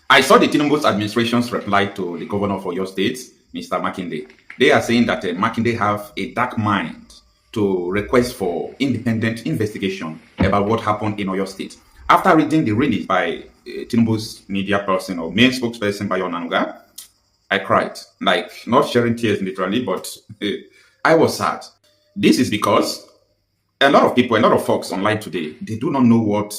I saw the Tinubu's administration's reply to the governor for your state, Mr. Makinde. They are saying that Makinde have a dark mind to request for independent investigation about what happened in Oyo State. After reading the release by Tinubu's media person or main spokesperson by Onanuga, I cried. Like, not sharing tears literally, but I was sad. This is because a lot of people, a lot of folks online today, they do not know what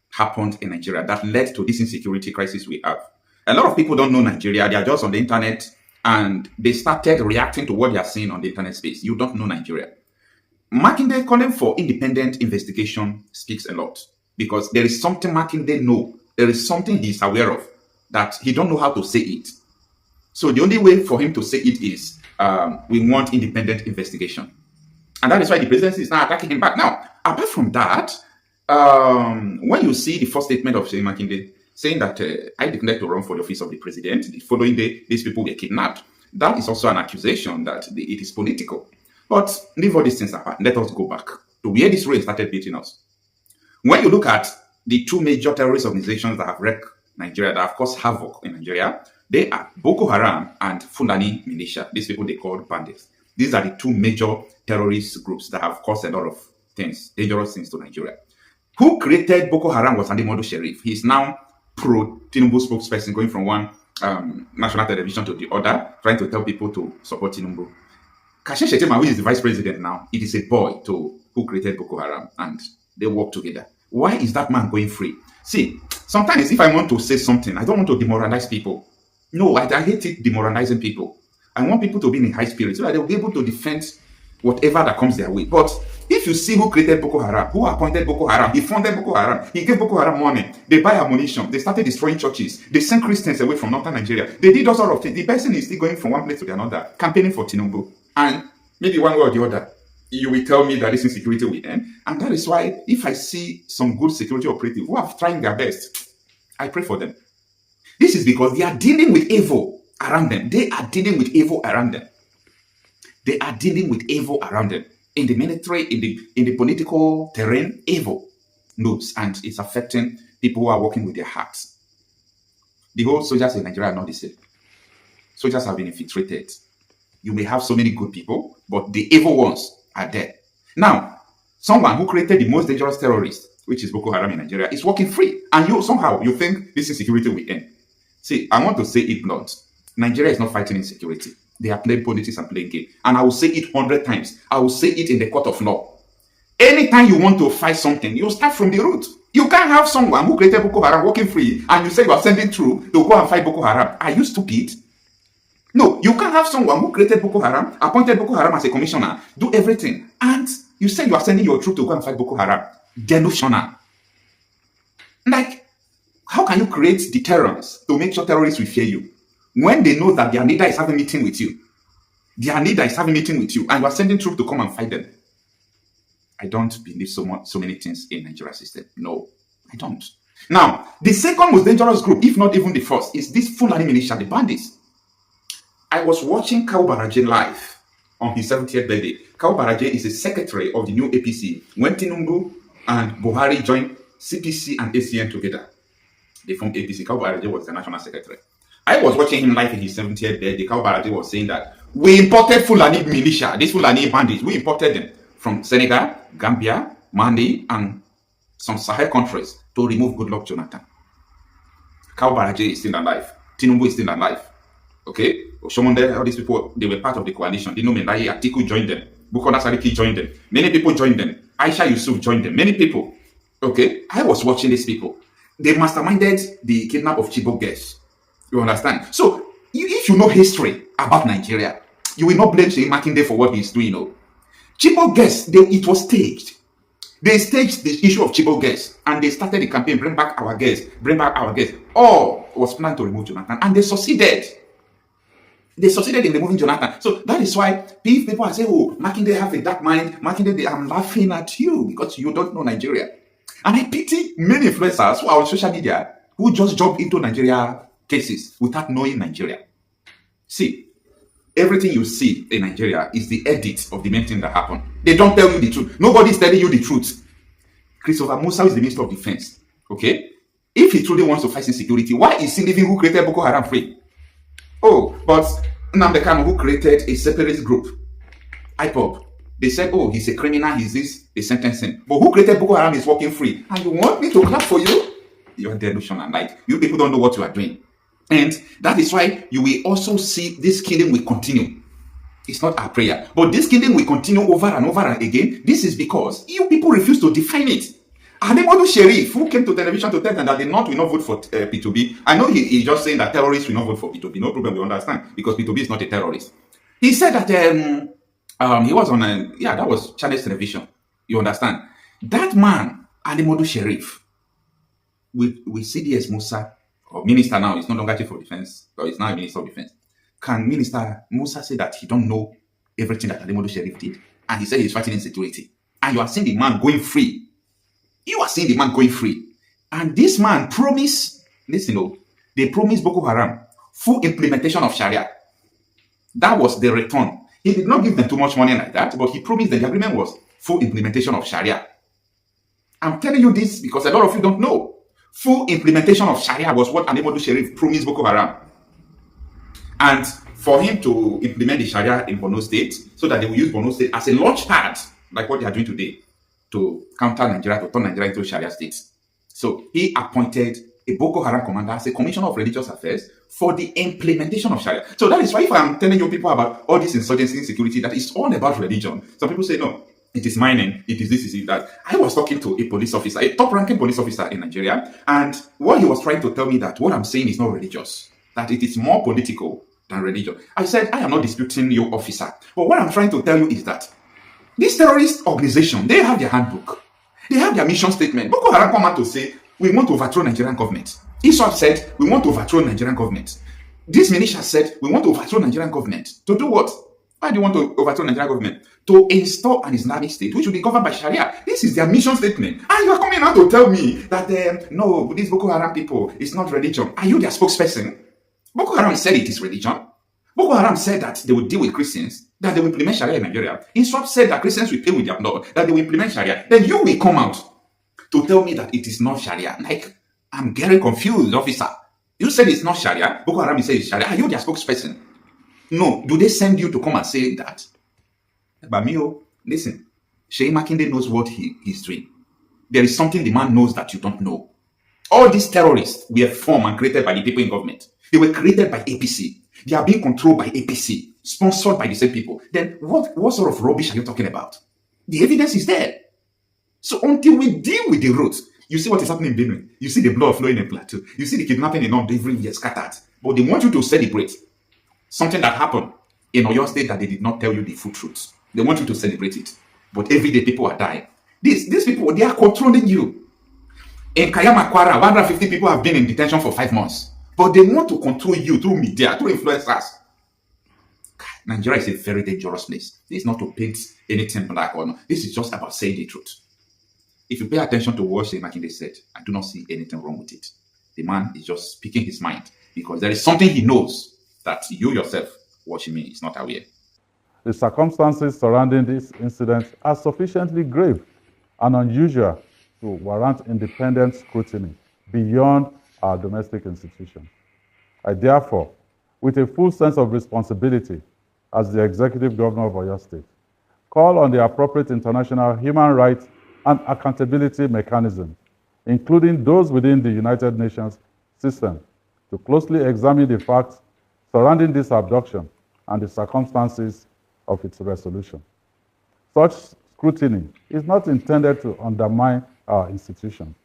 happened in Nigeria that led to this insecurity crisis we have. A lot of people don't know Nigeria. They are just on the internet and they started reacting to what they are seeing on the internet space. You don't know Nigeria. Makinde calling for independent investigation speaks a lot because there is something Makinde know. There is something he's aware of that he don't know how to say it. So the only way for him to say it is we want independent investigation. And that is why the presidency is now attacking him back. Now, apart from that, when you see the first statement of Makinde saying that I declared to run for the office of the president, the following day, these people were kidnapped, that is also an accusation that it is political. But leave all these things apart. Let us go back to where this race started beating us. When you look at the two major terrorist organizations that have wrecked Nigeria, that have caused havoc in Nigeria, they are Boko Haram and Fulani militia. These people they call bandits. These are the two major terrorist groups that have caused a lot of things, dangerous things to Nigeria. Who created Boko Haram was Modu Sharif. He is now pro-Tinubu spokesperson, going from one national television to the other, trying to tell people to support Tinubu. Kashin Shettima, who is the vice president now, it is a boy who created Boko Haram, and they work together. Why is that man going free? See, sometimes if I want to say something, I don't want to demoralize people. No, I hate it demoralizing people. I want people to be in high spirits so that they'll be able to defend whatever that comes their way. But if you see who created Boko Haram, who appointed Boko Haram, he funded Boko Haram, he gave Boko Haram money, they buy ammunition, they started destroying churches, they sent Christians away from northern Nigeria, they did all sorts of things. The person is still going from one place to the another, campaigning for Tinubu. And maybe one way or the other, you will tell me that this insecurity will end. And that is why if I see some good security operatives who are trying their best, I pray for them. This is because they are dealing with evil around them. They are dealing with evil around them. They are dealing with evil around them. In the military, in the political terrain, evil moves, and it's affecting people who are working with their hearts. The whole soldiers in Nigeria are not the same. Soldiers have been infiltrated. You may have so many good people, but the evil ones are there. Now, someone who created the most dangerous terrorist, which is Boko Haram in Nigeria, is working free. And you think this insecurity will end. See, I want to say it blunt. Nigeria is not fighting insecurity. They are playing politics and playing game. And I will say it 100 times. I will say it in the court of law. Anytime you want to fight something, you start from the root. You can't have someone who created Boko Haram working free and you say you are sending through to go and fight Boko Haram. Are you stupid? No, you can't have someone who created Boko Haram, appointed Boko Haram as a commissioner, do everything, and you say you are sending your troop to go and fight Boko Haram. Delusional. Like, how can you create deterrence to make sure terrorists will fear you when they know that their leader is having a meeting with you? Their leader is having a meeting with you, and you are sending troops to come and fight them. I don't believe so many things in Nigeria system. No, I don't. Now, the second most dangerous group, if not even the first, is this Fulani militia, the bandits. I was watching Kawu Baraje live on his 70th birthday. Kawu Baraje is a secretary of the new APC when Tinubu and Buhari joined CPC and ACN together. They formed APC. Kawu Baraje was the national secretary. I was watching him live in his 70th birthday. Kawu Baraje was saying that we imported Fulani militia, these Fulani bandits, we imported them from Senegal, Gambia, Mali, and some Sahel countries to remove Goodluck Jonathan. Kawu Baraje is still alive. Tinubu is still alive. Okay? Oshomonde, all these people, they were part of the coalition. Dino Mendaye, Atiku joined them. Bukola Sariki joined them. Many people joined them. Aisha Yusuf joined them. Many people. Okay? I was watching these people. They masterminded the kidnap of Chibok girls. You understand? So, if you know history about Nigeria, you will not blame Sheyi Makinde for what he's doing. No. Chibok girls, it was staged. They staged the issue of Chibok girls and they started the campaign, bring back our girls, bring back our girls. All was planned to remove Jonathan, and they succeeded. They succeeded in removing Jonathan. So that is why people are saying, oh, Makinde have a dark mind. Makinde, I'm laughing at you because you don't know Nigeria. And I pity many influencers who are on social media who just jump into Nigeria cases without knowing Nigeria. See, everything you see in Nigeria is the edit of the main thing that happened. They don't tell you the truth. Nobody is telling you the truth. Christopher Musa is the Minister of Defense. Okay? If he truly wants to fight insecurity, why is he leaving who created Boko Haram free? Oh, but Nnamdi Kanu, who created a separatist group, IPOB, they said, oh, he's a criminal, he's this, they sentenced him. But who created Boko Haram is working free. And you want me to clap for you? You're delusional. Like, you people don't know what you are doing. And that is why you will also see this killing will continue. It's not our prayer. But this killing will continue over and over again. This is because you people refuse to define it. Ademodu Sheriff, who came to television to tell them that the North will not vote for P2B. I know he's just saying that terrorists will not vote for P2B. No problem, we understand. Because P2B is not a terrorist. He said that he was on that was Channels Television. You understand? That man, Ademodu Sheriff, with CDS Musa, or minister now, he's no longer chief of defense, or he's now a minister of defense. Can Minister Musa say that he don't know everything that Ademodu Sheriff did? And he said he's fighting insecurity. And you are seeing the man going free. You are seeing the man going free. And this man promised, listen, they promised Boko Haram full implementation of Sharia. That was the return. He did not give them too much money like that, but he promised that the agreement was full implementation of Sharia. I'm telling you this because a lot of you don't know. Full implementation of Sharia was what Ademodu Sheriff promised Boko Haram. And for him to implement the Sharia in Borno State, so that they will use Borno State as a launch pad, like what they are doing today, to counter Nigeria, to turn Nigeria into a Sharia state. So he appointed a Boko Haram commander as a commissioner of religious affairs for the implementation of Sharia. So that is why if I'm telling you people about all this insurgency insecurity, that is all about religion. Some people say, no, it is mining, it is this, it is that. I was talking to a police officer, a top-ranking police officer in Nigeria, and what he was trying to tell me that what I'm saying is not religious, that it is more political than religion. I said, I am not disputing you, officer, but what I'm trying to tell you is that this terrorist organization, they have their handbook, they have their mission statement. Boko Haram come out to say, we want to overthrow Nigerian government. ISWAP said, we want to overthrow Nigerian government. This militia said, we want to overthrow Nigerian government. To do what? Why do you want to overthrow Nigerian government? To install an Islamic state, which will be governed by Sharia. This is their mission statement. And you are coming out to tell me that, no, these Boko Haram people, it's not religion. Are you their spokesperson? Boko Haram said it is religion. Boko Haram said that they will deal with Christians, that they will implement Sharia in Nigeria. ISWAP said that Christians will pay with their blood, that they will implement Sharia. Then you will come out to tell me that it is not Sharia. Like, I'm getting confused, officer. You said it's not Sharia. Boko Haram said it's Sharia. Are you their spokesperson? No. Do they send you to come and say that? But listen. Sheyi Makinde knows what he's doing. There is something the man knows that you don't know. All these terrorists were formed and created by the people in government. They were created by APC. They are being controlled by APC, sponsored by the same people. Then what sort of rubbish are you talking about? The evidence is there. So until we deal with the roots, you see what is happening in Benue. You see the blood flowing in Plateau. You see the kidnapping in North everywhere scattered. But they want you to celebrate something that happened in Oyo State that they did not tell you the full truth. They want you to celebrate it. But every day people are dying. These people, they are controlling you. In Kayama Kwara, 150 people have been in detention for 5 months. But they want to control you through media, through influencers. Nigeria is a very dangerous place. This is not to paint anything black or no. This is just about saying the truth. If you pay attention to what Sheyi Makinde said, I do not see anything wrong with it. The man is just speaking his mind because there is something he knows that you yourself watching me is not aware. The circumstances surrounding this incident are sufficiently grave and unusual to warrant independent scrutiny beyond our domestic institutions. I therefore, with a full sense of responsibility as the Executive Governor of Oyo State, call on the appropriate international human rights and accountability mechanisms, including those within the United Nations system, to closely examine the facts surrounding this abduction and the circumstances of its resolution. Such scrutiny is not intended to undermine our institutions.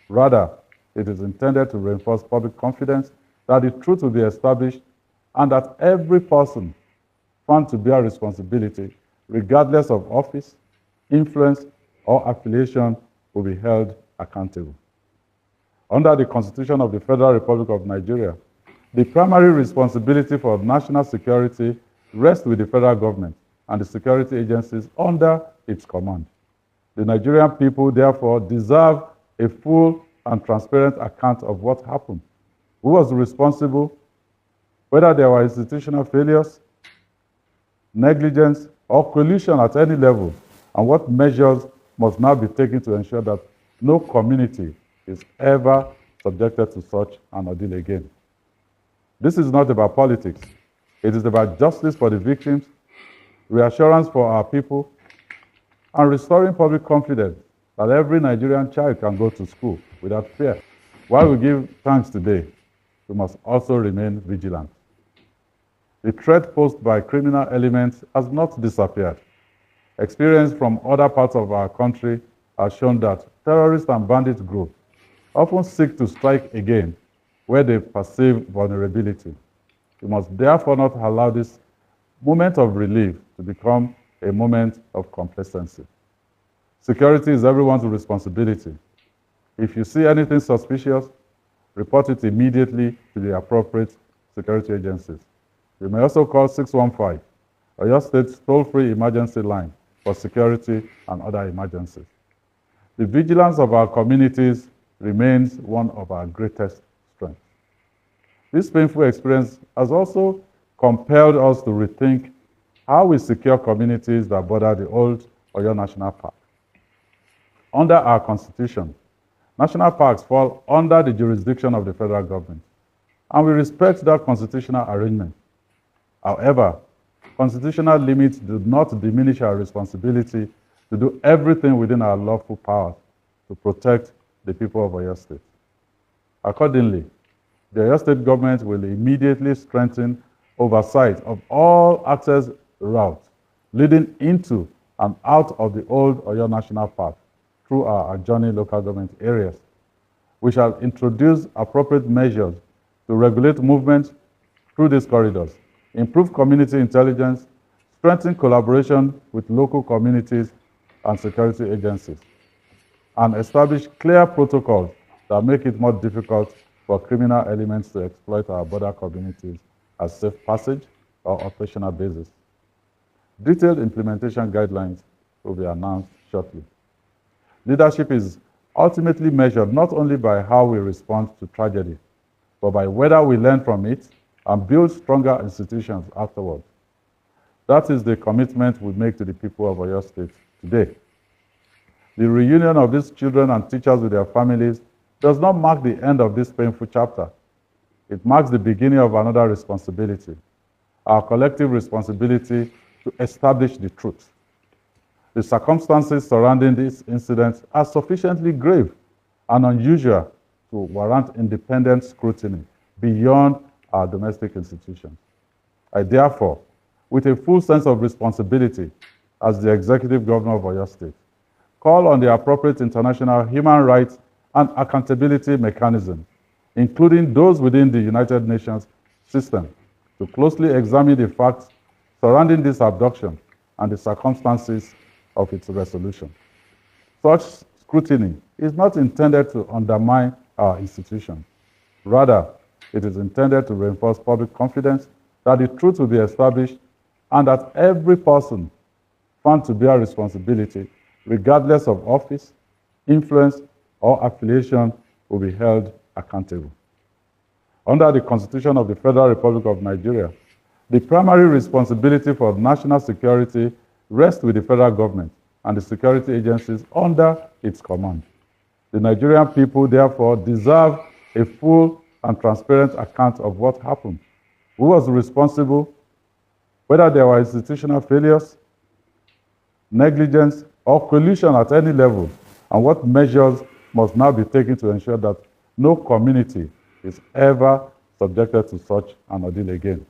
Rather, it is intended to reinforce public confidence that the truth will be established and that every person found to bear responsibility, regardless of office, influence, or affiliation, will be held accountable. Under the Constitution of the Federal Republic of Nigeria, the primary responsibility for national security rests with the federal government and the security agencies under its command. The Nigerian people, therefore, deserve a full and transparent account of what happened, who was responsible, whether there were institutional failures, negligence, or collusion at any level, and what measures must now be taken to ensure that no community is ever subjected to such an ordeal again. This is not about politics. It is about justice for the victims, reassurance for our people, and restoring public confidence that every Nigerian child can go to school without fear. While we give thanks today, we must also remain vigilant. The threat posed by criminal elements has not disappeared. Experience from other parts of our country has shown that terrorist and bandit groups often seek to strike again where they perceive vulnerability. We must therefore not allow this moment of relief to become a moment of complacency. Security is everyone's responsibility. If you see anything suspicious, report it immediately to the appropriate security agencies. You may also call 615, Oyo State's toll-free emergency line for security and other emergencies. The vigilance of our communities remains one of our greatest strengths. This painful experience has also compelled us to rethink how we secure communities that border the old Oyo National Park. Under our Constitution, national parks fall under the jurisdiction of the federal government, and we respect that constitutional arrangement. However, constitutional limits do not diminish our responsibility to do everything within our lawful powers to protect the people of Oyo State. Accordingly, the Oyo State government will immediately strengthen oversight of all access routes leading into and out of the old Oyo National Park through our adjoining local government areas. We shall introduce appropriate measures to regulate movement through these corridors, improve community intelligence, strengthen collaboration with local communities and security agencies, and establish clear protocols that make it more difficult for criminal elements to exploit our border communities as safe passage or operational basis. Detailed implementation guidelines will be announced shortly. Leadership is ultimately measured not only by how we respond to tragedy, but by whether we learn from it and build stronger institutions afterwards. That is the commitment we make to the people of Oyo State today. The reunion of these children and teachers with their families does not mark the end of this painful chapter. It marks the beginning of another responsibility, our collective responsibility to establish the truth. The circumstances surrounding this incident are sufficiently grave and unusual to warrant independent scrutiny beyond our domestic institutions. I therefore, with a full sense of responsibility as the Executive Governor of Oyo State, call on the appropriate international human rights and accountability mechanisms, including those within the United Nations system, to closely examine the facts surrounding this abduction and the circumstances of its resolution. Such scrutiny is not intended to undermine our institutions. Rather, it is intended to reinforce public confidence that the truth will be established and that every person found to bear responsibility, regardless of office, influence, or affiliation, will be held accountable. Under the Constitution of the Federal Republic of Nigeria, the primary responsibility for national security rests with the federal government and the security agencies under its command. The Nigerian people, therefore, deserve a full and transparent account of what happened, who was responsible, whether there were institutional failures, negligence, or collusion at any level, and what measures must now be taken to ensure that no community is ever subjected to such an ordeal again.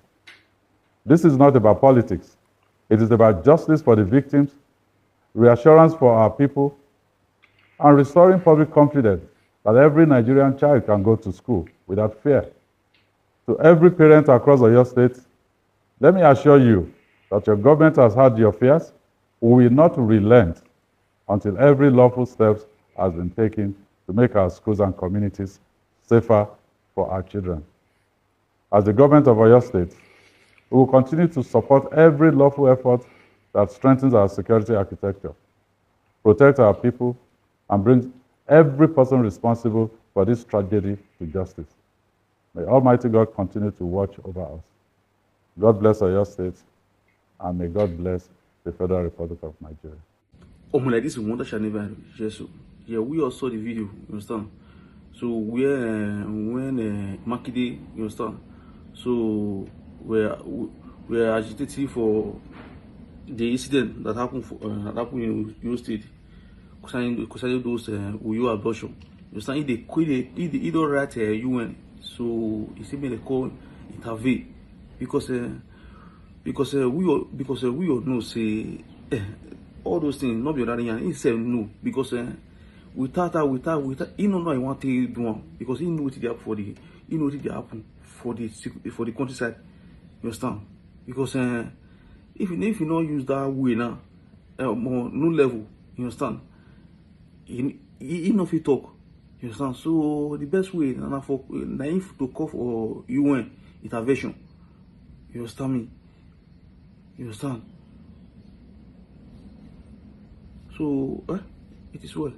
This is not about politics. It is about justice for the victims, reassurance for our people, and restoring public confidence that every Nigerian child can go to school without fear. To every parent across Oyo State, let me assure you that your government has heard your fears. We will not relent until every lawful step has been taken to make our schools and communities safer for our children. As the government of Oyo State, we will continue to support every lawful effort that strengthens our security architecture, protect our people, and brings every person responsible for this tragedy to justice. May Almighty God continue to watch over us. God bless Oyo State, and may God bless the Federal Republic of Nigeria. Like this, we want to share never. Yes, yeah, we also saw the video. You understand? So when Makinde, you understand? So we're agitating for the incident that happened in your state concerning those Uyo abduction. You understand? He don't write UN, so he still made a call intervene because we all know say all those things not be other than he said no because without he no know he want to do one because he know what they happen for the he know what they happen for the countryside. You understand? Because if you not use that way now, more no level, you understand? He no fit talk, you understand? So the best way na for if to call for UN intervention. You understand me? You understand? So it is well.